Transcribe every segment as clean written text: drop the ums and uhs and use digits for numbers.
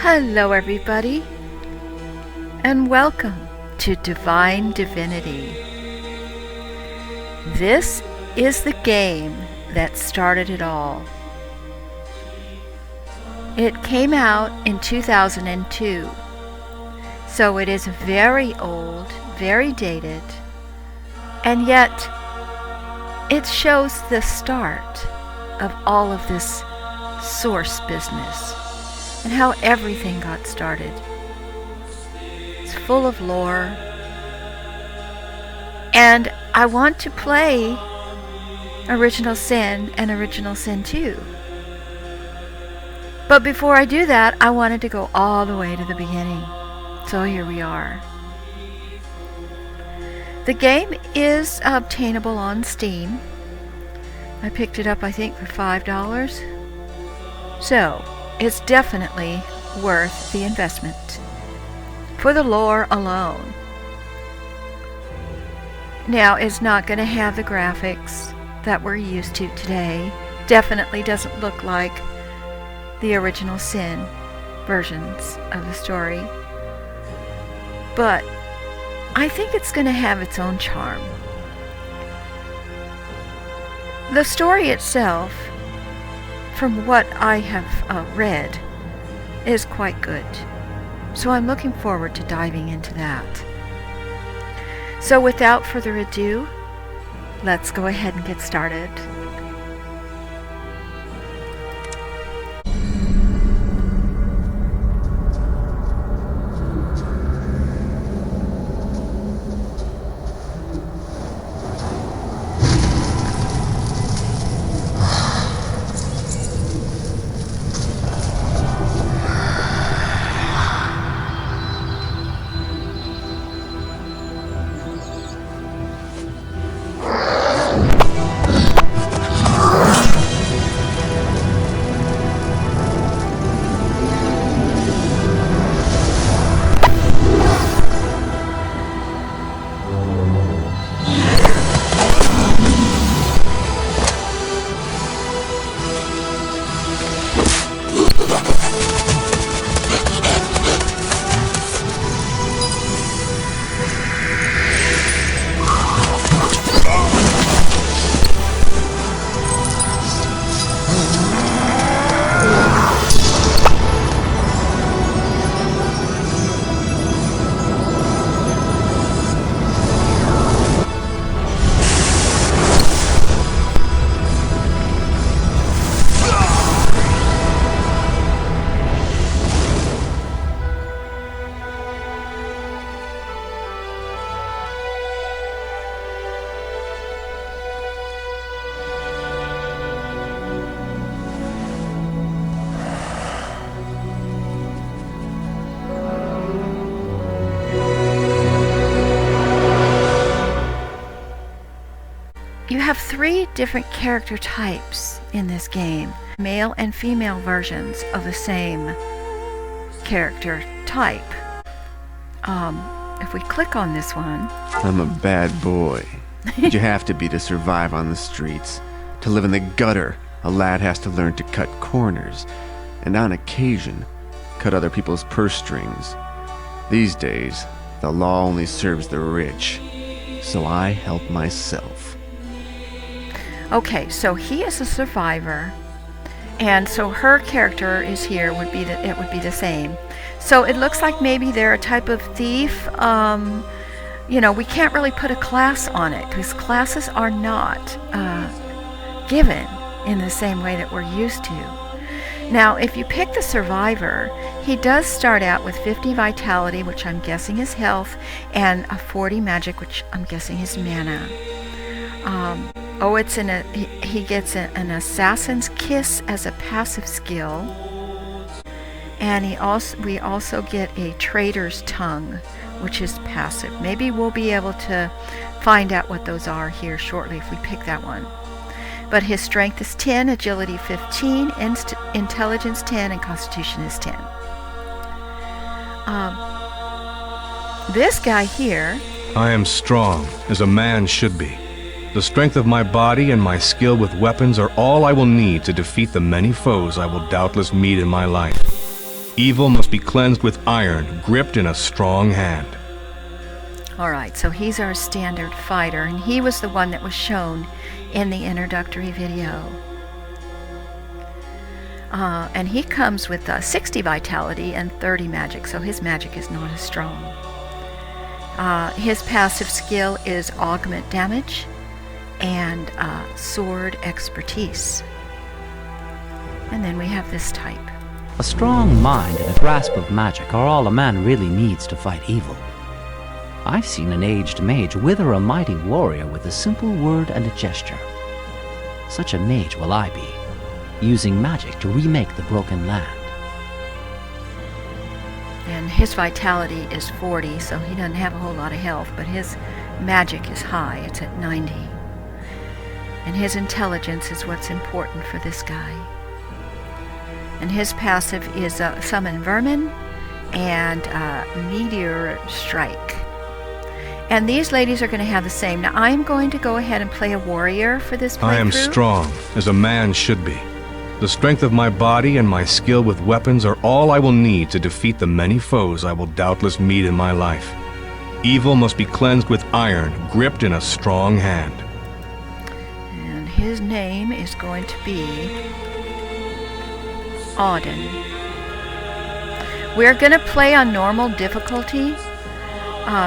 Hello everybody, and welcome to Divine Divinity. This is the game that started it all. It came out in 2002, so it is very old, very dated, and yet it shows the start of all of this source business and how everything got started. It's full of lore, and I want to play Original Sin and Original Sin 2. But before I do that, I wanted to go all the way to the beginning. So here we are. The game is obtainable on Steam. I picked it up, I think, for $5. So it's definitely worth the investment for the lore alone. Now, it's not going to have the graphics that we're used to today. Definitely doesn't look like the Original Sin versions of the story. But I think it's going to have its own charm. The story itself, from what I have read, is quite good. So I'm looking forward to diving into that. So without further ado, let's go ahead and get started. You have 3 different character types in this game, male and female versions of the same character type. If we click on this one... I'm a bad boy. But you have to be to survive on the streets. To live in the gutter, a lad has to learn to cut corners, and on occasion, cut other people's purse strings. These days, the law only serves the rich, so I help myself. Okay, so he is a survivor, and so her character is here. It would be the same. So it looks like maybe they're a type of thief. We can't really put a class on it because classes are not given in the same way that we're used to. Now, if you pick the survivor, he does start out with 50 vitality, which I'm guessing is health, and a 40 magic, which I'm guessing is mana. He gets an assassin's kiss as a passive skill, and we also get a trader's tongue, which is passive. Maybe we'll be able to find out what those are here shortly if we pick that one. But his strength is 10, agility 15, intelligence 10, and constitution is 10. This guy here... I am strong, as a man should be. The strength of my body and my skill with weapons are all I will need to defeat the many foes I will doubtless meet in my life. Evil must be cleansed with iron, gripped in a strong hand. Alright, so he's our standard fighter, and he was the one that was shown in the introductory video. And he comes with 60 vitality and 30 magic, so his magic is not as strong. His passive skill is augment damage and sword expertise. And then we have this type. A strong mind and a grasp of magic are all a man really needs to fight evil. I've seen an aged mage wither a mighty warrior with a simple word and a gesture. Such a mage will I be, using magic to remake the broken land. And his vitality is 40, so he doesn't have a whole lot of health, but his magic is high. It's at 90. And his intelligence is what's important for this guy. And his passive is Summon Vermin and Meteor Strike. And these ladies are going to have the same. Now I'm going to go ahead and play a warrior for this playthrough. I am strong, as a man should be. The strength of my body and my skill with weapons are all I will need to defeat the many foes I will doubtless meet in my life. Evil must be cleansed with iron, gripped in a strong hand. And his name is going to be Auden. We're going to play on normal difficulty,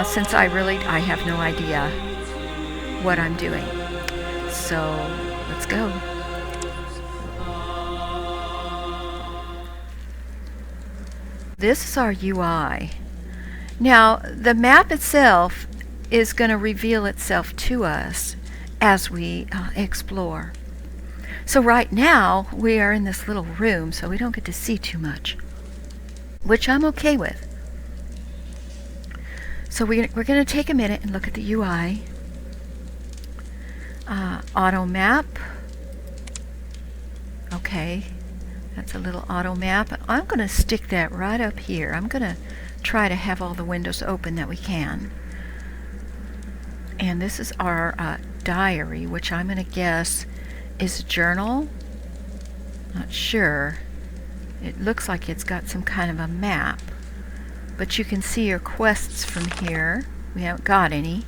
since I have no idea what I'm doing. So, let's go. This is our UI. Now, the map itself is going to reveal itself to us as we explore. So right now, we are in this little room, so we don't get to see too much, which I'm okay with. So we're going to take a minute and look at the UI. Auto map. Okay, that's a little auto map. I'm going to stick that right up here. I'm going to try to have all the windows open that we can. And this is our diary, which I'm going to guess is a journal. Not sure. It looks like it's got some kind of a map. But you can see your quests from here. We haven't got any.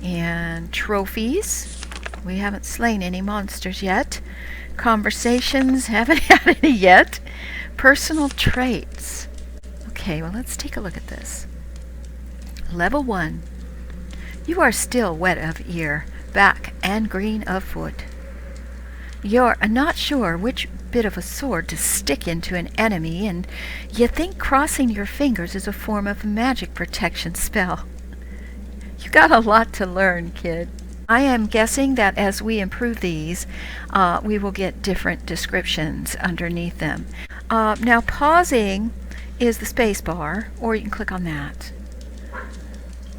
And trophies. We haven't slain any monsters yet. Conversations. Haven't had any yet. Personal traits. Okay, well, let's take a look at this. Level 1. You are still wet of ear, back, and green of foot. You're not sure which bit of a sword to stick into an enemy, and you think crossing your fingers is a form of magic protection spell. You got a lot to learn, kid. I am guessing that as we improve these, we will get different descriptions underneath them. Now, pausing is the space bar, or you can click on that.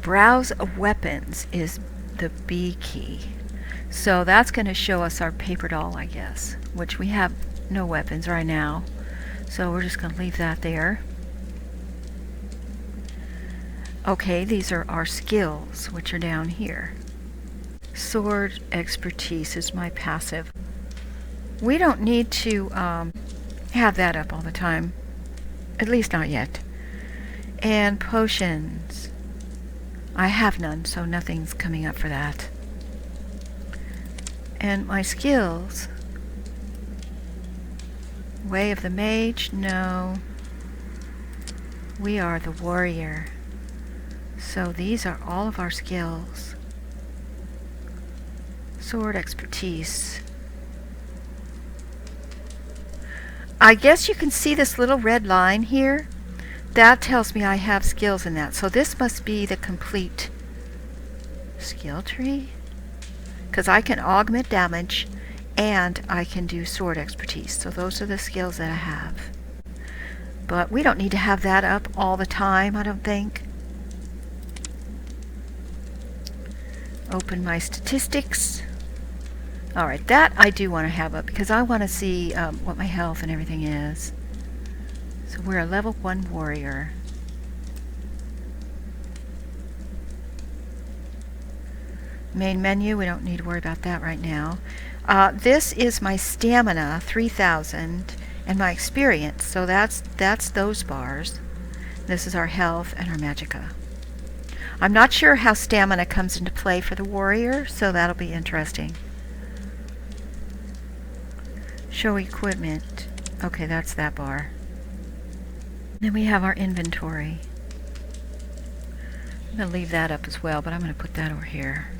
Browse weapons is the B key. So that's going to show us our paper doll, I guess, which we have no weapons right now. So we're just going to leave that there. Okay, these are our skills, which are down here. Sword expertise is my passive. We don't need to have that up all the time. At least not yet. And potions. I have none, so nothing's coming up for that. And my skills. Way of the Mage, no. We are the warrior. So these are all of our skills. Sword expertise. I guess you can see this little red line here. That tells me I have skills in that. So this must be the complete skill tree. Because I can augment damage and I can do sword expertise. So those are the skills that I have. But we don't need to have that up all the time, I don't think. Open my statistics. Alright, that I do want to have up because I want to see what my health and everything is. So we're a level 1 warrior. Main menu, we don't need to worry about that right now. This is my stamina, 3,000, and my experience. So that's those bars. This is our health and our magicka. I'm not sure how stamina comes into play for the warrior, so that'll be interesting. Show equipment. Okay, that's that bar. Then we have our inventory. I'm going to leave that up as well, but I'm going to put that over here.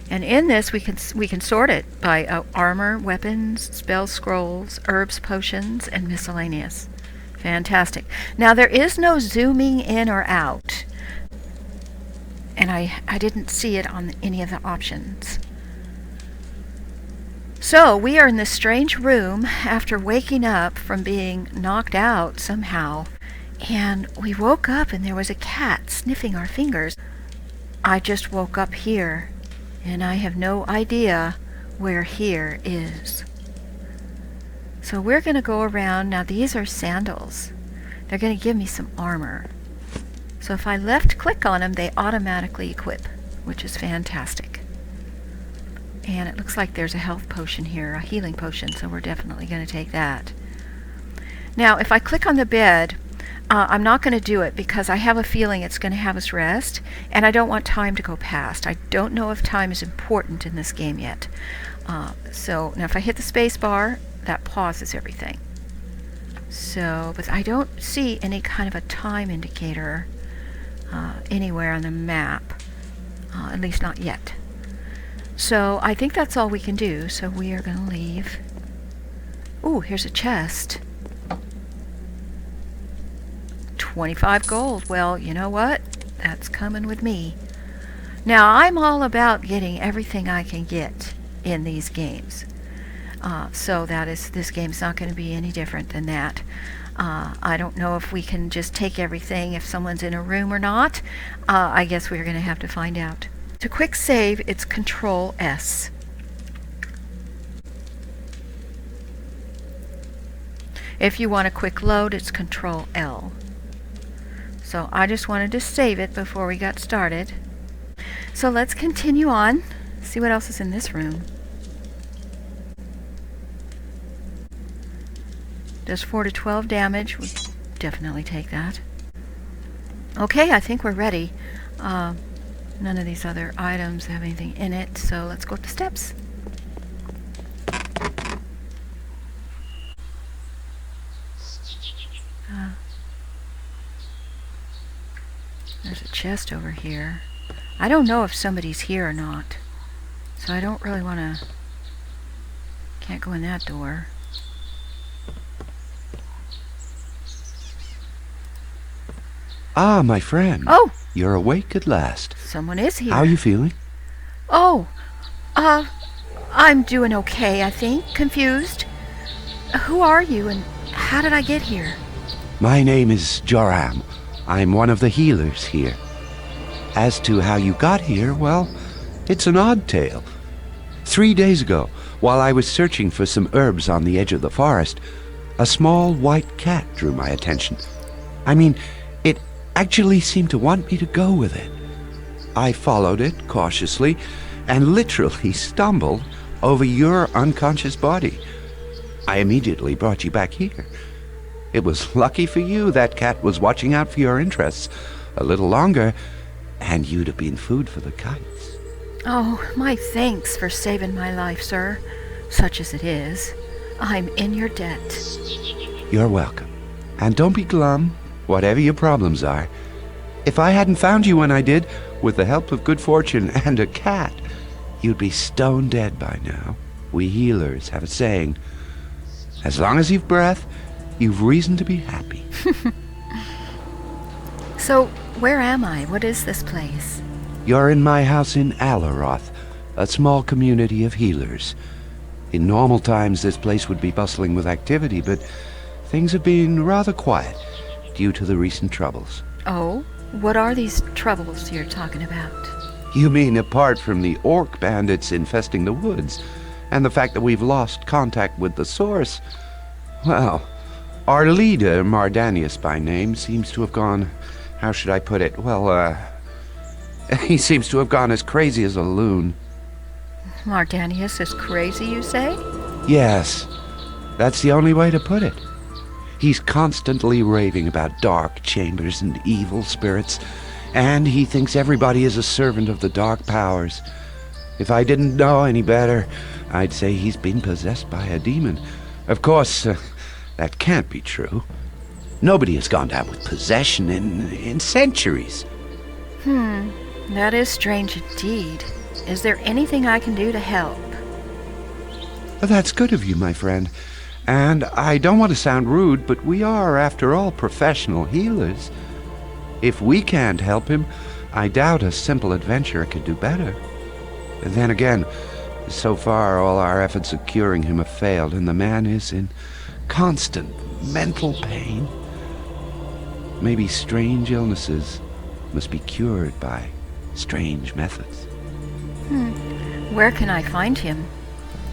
And in this, we can sort it by armor, weapons, spells, scrolls, herbs, potions, and miscellaneous. Fantastic. Now, there is no zooming in or out. And I didn't see it on any of the options. So, we are in this strange room after waking up from being knocked out somehow. And we woke up and there was a cat sniffing our fingers. I just woke up here. And I have no idea where here is. So we're going to go around. Now these are sandals. They're going to give me some armor. So if I left click on them, they automatically equip, which is fantastic. And it looks like there's a health potion here, a healing potion, so we're definitely going to take that. Now if I click on the bed, I'm not going to do it because I have a feeling it's going to have us rest, and I don't want time to go past. I don't know if time is important in this game yet. So now if I hit the space bar, that pauses everything. So, but I don't see any kind of a time indicator anywhere on the map, at least not yet. So I think that's all we can do, so we are going to leave. Ooh, here's a chest. 25 gold. Well, you know what? That's coming with me. Now, I'm all about getting everything I can get in these games. So this game's not going to be any different than that. I don't know if we can just take everything if someone's in a room or not. I guess we're going to have to find out. To quick save, it's Control S. If you want a quick load, it's Control L. So I just wanted to save it before we got started. So let's continue on. See what else is in this room. Does 4 to 12 damage. We'll definitely take that. Okay, I think we're ready. None of these other items have anything in it, so let's go up the steps. There's a chest over here. I don't know if somebody's here or not, so I don't really want to... Can't go in that door. Ah, my friend. Oh! You're awake at last. Someone is here. How are you feeling? Oh, I'm doing okay, I think. Confused. Who are you and how did I get here? My name is Joram. I'm one of the healers here. As to how you got here, well, it's an odd tale. 3 days ago, while I was searching for some herbs on the edge of the forest, a small white cat drew my attention. I mean, it actually seemed to want me to go with it. I followed it cautiously and literally stumbled over your unconscious body. I immediately brought you back here. It was lucky for you that cat was watching out for your interests a little longer, and you'd have been food for the kites. Oh, my thanks for saving my life, sir. Such as it is. I'm in your debt. You're welcome. And don't be glum, whatever your problems are. If I hadn't found you when I did, with the help of good fortune and a cat, you'd be stone dead by now. We healers have a saying, as long as you've breath, you've reason to be happy. So, where am I? What is this place? You're in my house in Alaroth, a small community of healers. In normal times, this place would be bustling with activity, but things have been rather quiet due to the recent troubles. Oh? What are these troubles you're talking about? You mean apart from the orc bandits infesting the woods, and the fact that we've lost contact with the source? Well, our leader, Mardanius by name, seems to have gone... How should I put it? Well, he seems to have gone as crazy as a loon. Mardanius is crazy, you say? Yes. That's the only way to put it. He's constantly raving about dark chambers and evil spirits, and he thinks everybody is a servant of the dark powers. If I didn't know any better, I'd say he's been possessed by a demon. Of course, that can't be true. Nobody has gone down with possession in centuries. That is strange indeed. Is there anything I can do to help? That's good of you, my friend. And I don't want to sound rude, but we are, after all, professional healers. If we can't help him, I doubt a simple adventurer could do better. And then again, so far all our efforts of curing him have failed, and the man is in constant mental pain. Maybe strange illnesses must be cured by strange methods. Where can I find him?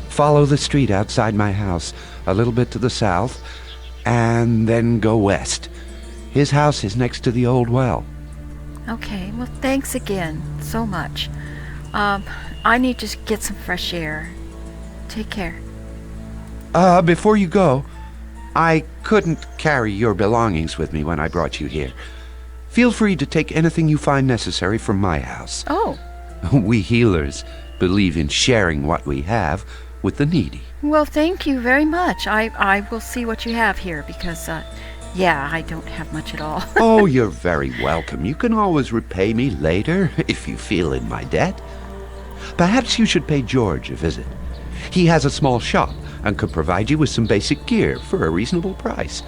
Follow the street outside my house, a little bit to the south, and then go west. His house is next to the old well. Okay, well, thanks again so much. I need to get some fresh air. Take care. Before you go, I couldn't carry your belongings with me when I brought you here. Feel free to take anything you find necessary from my house. Oh, We healers believe in sharing what we have with the needy. well, thank you very much. I will see what you have here because, I don't have much at all. Oh, you're very welcome. You can always repay me later if you feel in my debt. Perhaps you should pay George a visit. He has a small shop and could provide you with some basic gear for a reasonable price.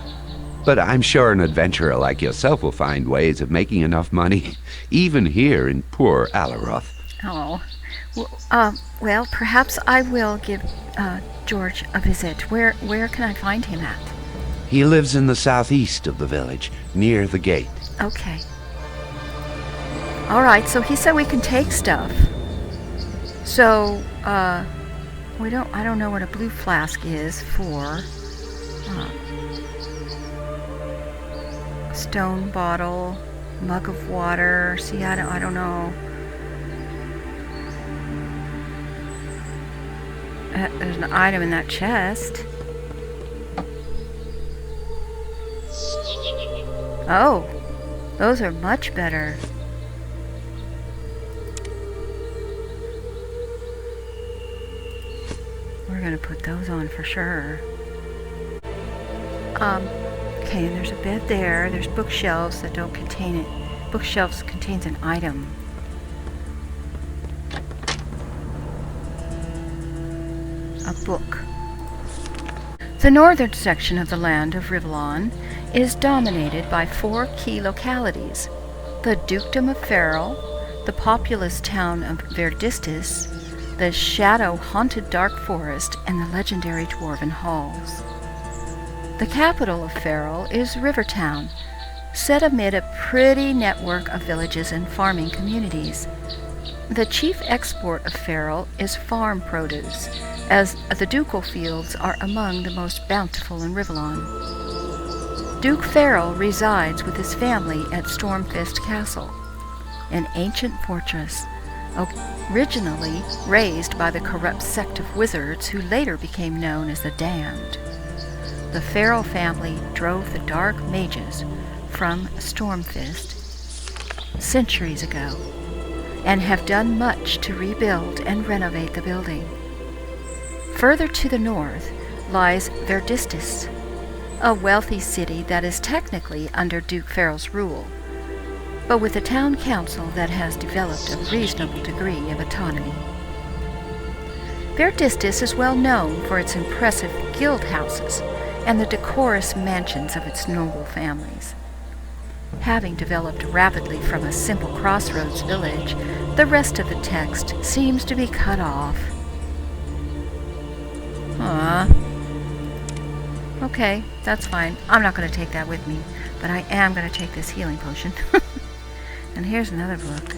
But I'm sure an adventurer like yourself will find ways of making enough money, even here in poor Alaroth. Oh, well, perhaps I will give George a visit. Where can I find him at? He lives in the southeast of the village, near the gate. Okay. All right, so he said we can take stuff. So, I don't know what a blue flask is for. Stone bottle, mug of water. See, I don't know. There's an item in that chest. Oh, those are much better. We're gonna put those on for sure. Okay, and there's a bed there. There's bookshelves that don't contain it. Bookshelves contains an item. A book. The northern section of the land of Rivellon is dominated by 4 key localities: the Dukedom of Ferrell, the populous town of Verdistis, the shadow-haunted dark forest, and the legendary dwarven halls. The capital of Ferrell is Rivertown, set amid a pretty network of villages and farming communities. The chief export of Ferrell is farm produce, as the ducal fields are among the most bountiful in Rivellon. Duke Ferrell resides with his family at Stormfist Castle, an ancient fortress originally raised by the corrupt sect of wizards who later became known as the Damned. The Ferrell family drove the dark mages from Stormfist centuries ago and have done much to rebuild and renovate the building. Further to the north lies Verdistis, a wealthy city that is technically under Duke Ferrell's rule, but with a town council that has developed a reasonable degree of autonomy. Verdistis is well known for its impressive guild houses and the decorous mansions of its noble families. Having developed rapidly from a simple crossroads village, the rest of the text seems to be cut off. Okay, that's fine. I'm not going to take that with me, but I am going to take this healing potion. And here's another book.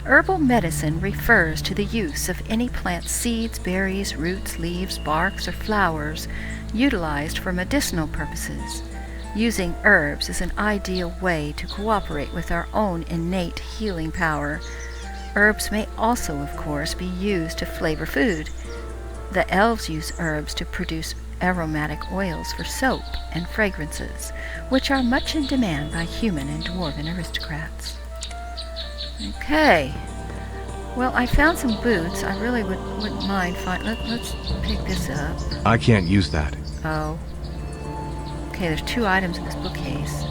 Herbal medicine refers to the use of any plant seeds, berries, roots, leaves, barks, or flowers utilized for medicinal purposes. Using herbs is an ideal way to cooperate with our own innate healing power. Herbs may also, of course, be used to flavor food, The elves use herbs to produce aromatic oils for soap and fragrances, which are much in demand by human and dwarven aristocrats. Okay. Well, I found some boots. I really wouldn't mind. Let's pick this up. I can't use that. Oh. Okay, there's 2 items in this bookcase.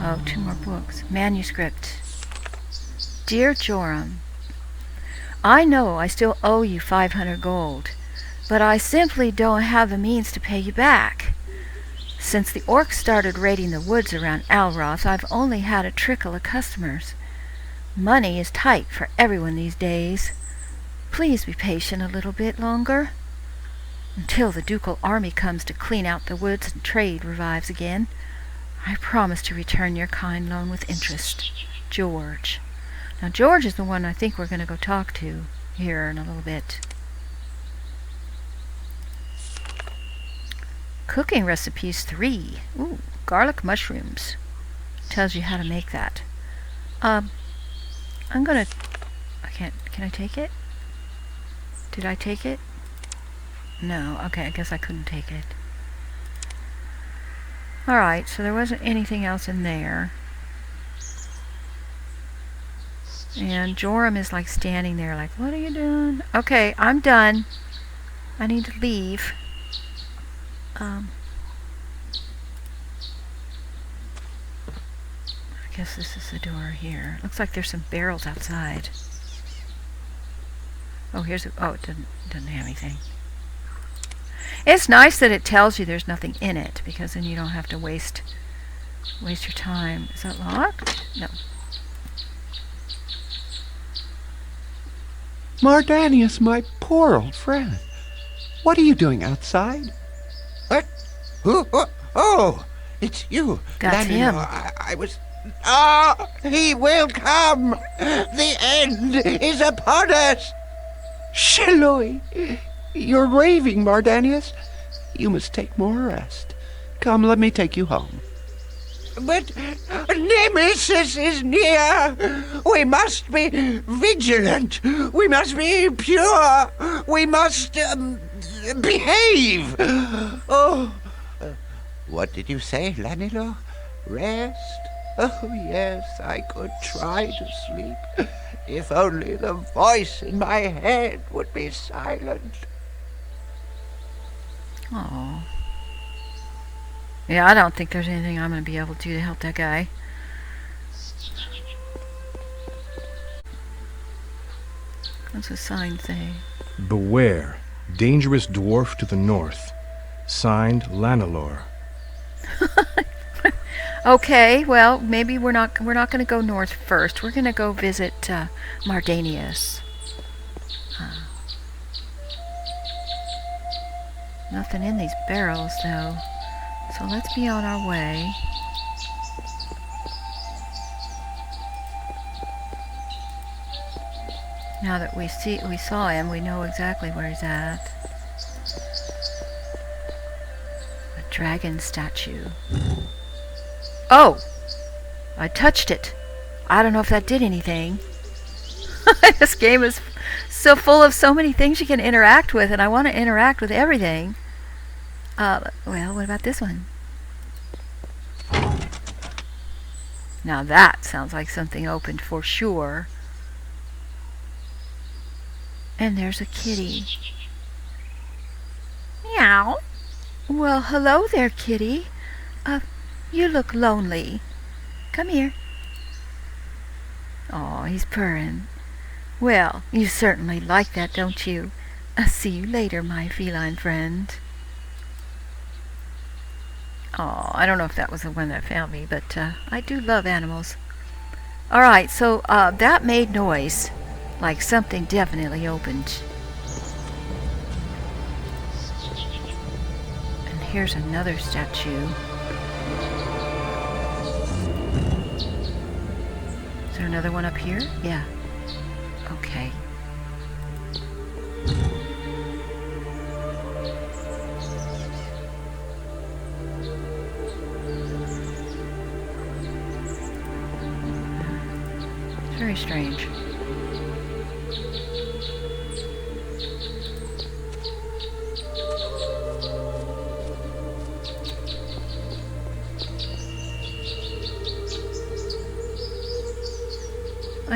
Oh, 2 more books. Manuscript. Dear Joram, I know I still owe you 500 gold, but I simply don't have the means to pay you back. Since the orcs started raiding the woods around Alroth, I've only had a trickle of customers. Money is tight for everyone these days. Please be patient a little bit longer. Until the ducal army comes to clean out the woods and trade revives again, I promise to return your kind loan with interest. George. Now, George is the one I think we're going to go talk to here in a little bit. Cooking recipes 3. Ooh, garlic mushrooms. Tells you how to make that. I'm going to... can I take it? Did I take it? No, okay, I guess I couldn't take it. Alright, so there wasn't anything else in there. And Joram is like standing there like, what are you doing? Okay, I'm done. I need to leave. I guess this is the door here. Looks like there's some barrels outside. Oh, here's a... oh, it doesn't have anything. It's nice that it tells you there's nothing in it, because then you don't have to waste your time. Is that locked? No. Mardanius, my poor old friend. What are you doing outside? What? Who? Oh, it's you. That's him. I was... Ah, he will come. The end is upon us. Shilloi! You're raving, Mardanius. You must take more rest. Come, let me take you home. But Nemesis is near. We must be vigilant. We must be pure. We must behave. Oh, what did you say, Lanilo? Rest? Oh, yes, I could try to sleep. If only the voice in my head would be silent. Oh. Yeah, I don't think there's anything I'm going to be able to do to help that guy. What's the sign say? Beware, dangerous dwarf to the north. Signed, Lanilor. Okay, well, maybe we're not going to go north first. We're going to go visit Mardanius. Nothing in these barrels, though. So let's be on our way. Now that we saw him, we know exactly where he's at. A dragon statue. Oh! I touched it. I don't know if that did anything. This game is so full of so many things you can interact with, and I want to interact with everything. Well, what about this one? Now that sounds like something opened for sure. And there's a kitty. Meow. Well, hello there, kitty. You look lonely. Come here. Aw, he's purring. Well, you certainly like that, don't you? See you later, my feline friend. Aw, I don't know if that was the one that found me, but I do love animals. Alright, so that made noise. Like something definitely opened. And here's another statue. Is there another one up here? Yeah. Okay. It's very strange.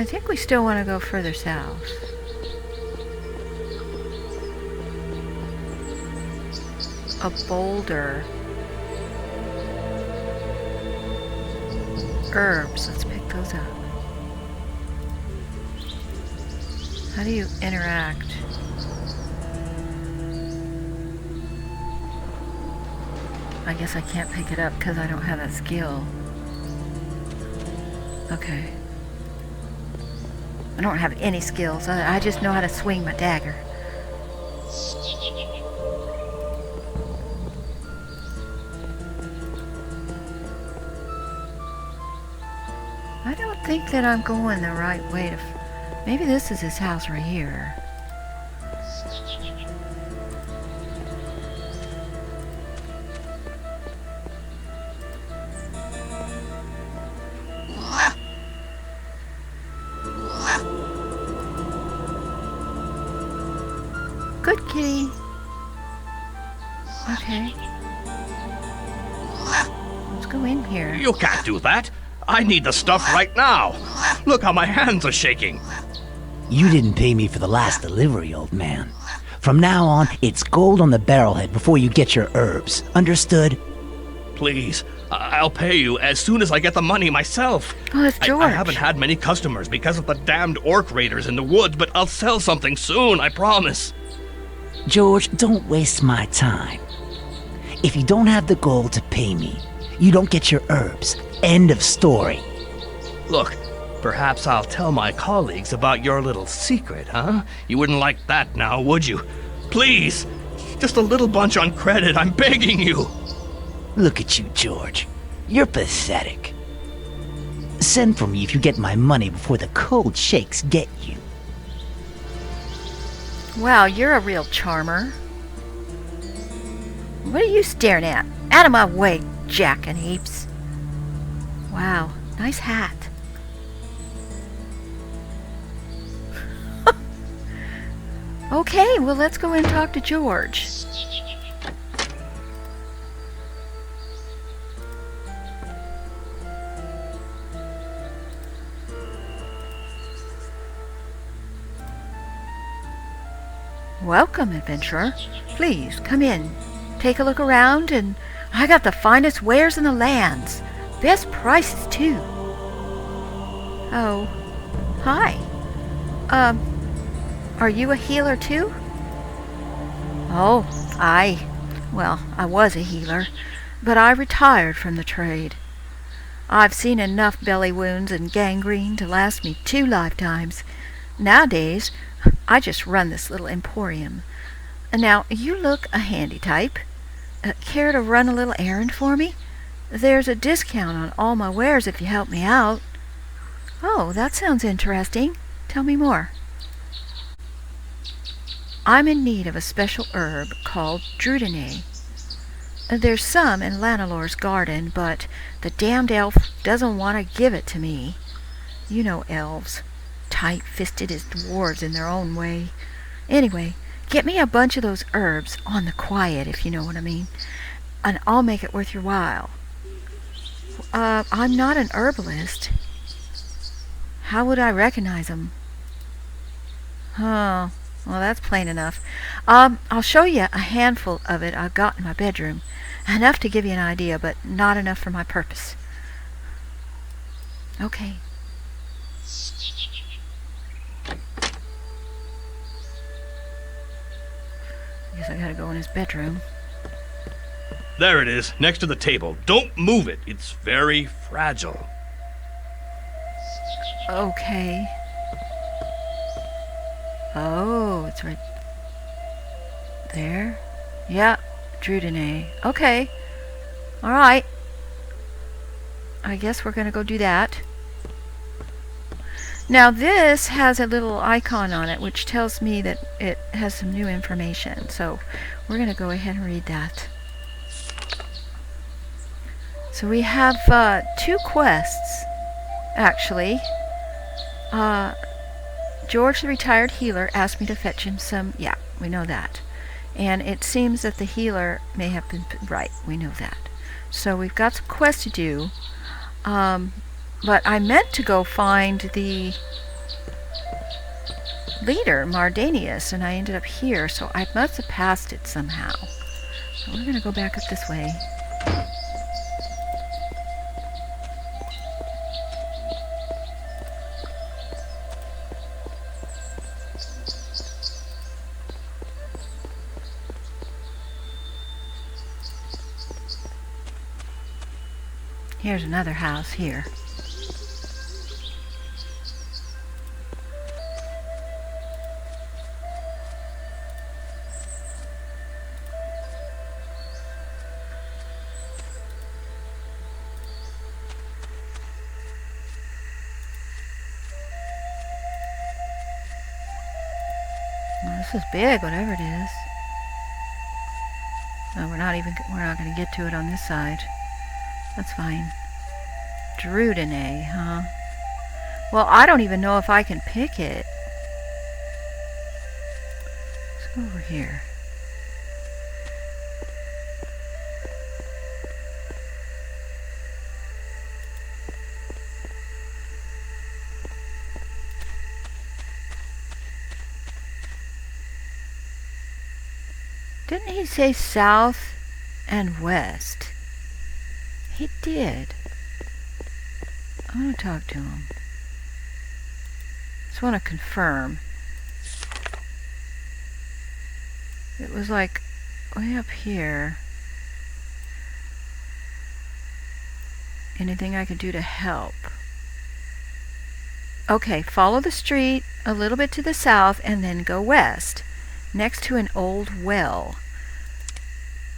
I think we still want to go further south. A boulder. Herbs. Let's pick those up. How do you interact? I guess I can't pick it up because I don't have that skill. Okay. I don't have any skills. I just know how to swing my dagger. I don't think that I'm going the right way to... Maybe this is his house right here. Good kitty. Okay. Let's go in here. You can't do that. I need the stuff right now. Look how my hands are shaking. You didn't pay me for the last delivery, old man. From now on, it's gold on the barrelhead before you get your herbs. Understood? Please, I'll pay you as soon as I get the money myself. Oh, it's George. I haven't had many customers because of the damned orc raiders in the woods, but I'll sell something soon, I promise. George, don't waste my time. If you don't have the gold to pay me, you don't get your herbs. End of story. Look, perhaps I'll tell my colleagues about your little secret, huh? You wouldn't like that now, would you? Please, just a little bunch on credit, I'm begging you. Look at you, George. You're pathetic. Send for me if you get my money before the cold shakes get you. Wow, you're a real charmer. What are you staring at? Out of my way, jackanapes. Wow, nice hat. Okay, well, let's go and talk to George. Welcome, adventurer. Please, come in. Take a look around, and I got the finest wares in the lands. Best prices, too. Oh, hi. Are you a healer, too? Oh, well, I was a healer, but I retired from the trade. I've seen enough belly wounds and gangrene to last me 2 lifetimes. Nowadays, I just run this little emporium. Now, you look a handy type. Care to run a little errand for me? There's a discount on all my wares if you help me out. Oh, that sounds interesting. Tell me more. I'm in need of a special herb called Divinity. There's some in Lanelor's garden, but the damned elf doesn't want to give it to me. You know elves. Tight-fisted as dwarves in their own way. Anyway, get me a bunch of those herbs on the quiet, if you know what I mean, and I'll make it worth your while. I'm not an herbalist. How would I recognize them? Oh, well, that's plain enough. I'll show you a handful of it I've got in my bedroom. Enough to give you an idea, but not enough for my purpose. Okay. Guess I gotta go in his bedroom. There it is, next to the table. Don't move it. It's very fragile. Okay. Oh, it's right there. Yeah, Divinity. Okay. Alright. I guess we're gonna go do that. Now this has a little icon on it which tells me that it has some new information. So we're gonna go ahead and read that. So we have 2 quests, actually. George the retired healer asked me to fetch him some... Yeah, we know that. And it seems that the healer may have been... Right, we know that. So we've got some quests to do. But I meant to go find the leader, Mardanius, and I ended up here, so I must have passed it somehow. So we're going to go back up this way. Here's another house here. Well, this is big, whatever it is. No, we're not going to get to it on this side. That's fine. Drudene, huh? Well, I don't even know if I can pick it. Let's go over here. Didn't he say south and west? He did. I'm going to talk to him. Just want to confirm. It was like way up here. Anything I could do to help? Okay, follow the street a little bit to the south and then go west. Next to an old well.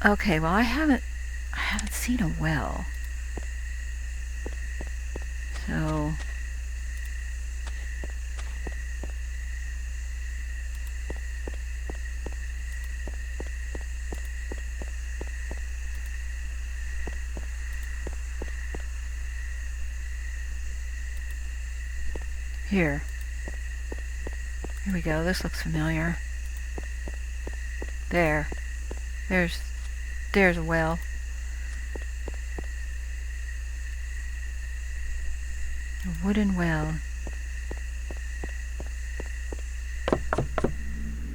Okay, well I haven't seen a well. So here we go. This looks familiar. There's a well. A wooden well.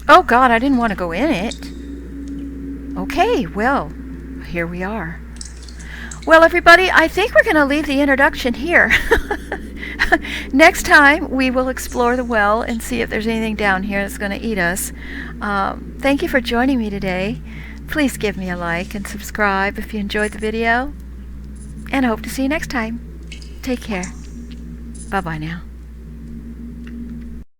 Oh God, I didn't want to go in it. Okay, well, here we are. Well, everybody, I think we're going to leave the introduction here. Next time, we will explore the well and see if there's anything down here that's going to eat us. Thank you for joining me today. Please give me a like and subscribe if you enjoyed the video. And I hope to see you next time. Take care. Bye-bye now.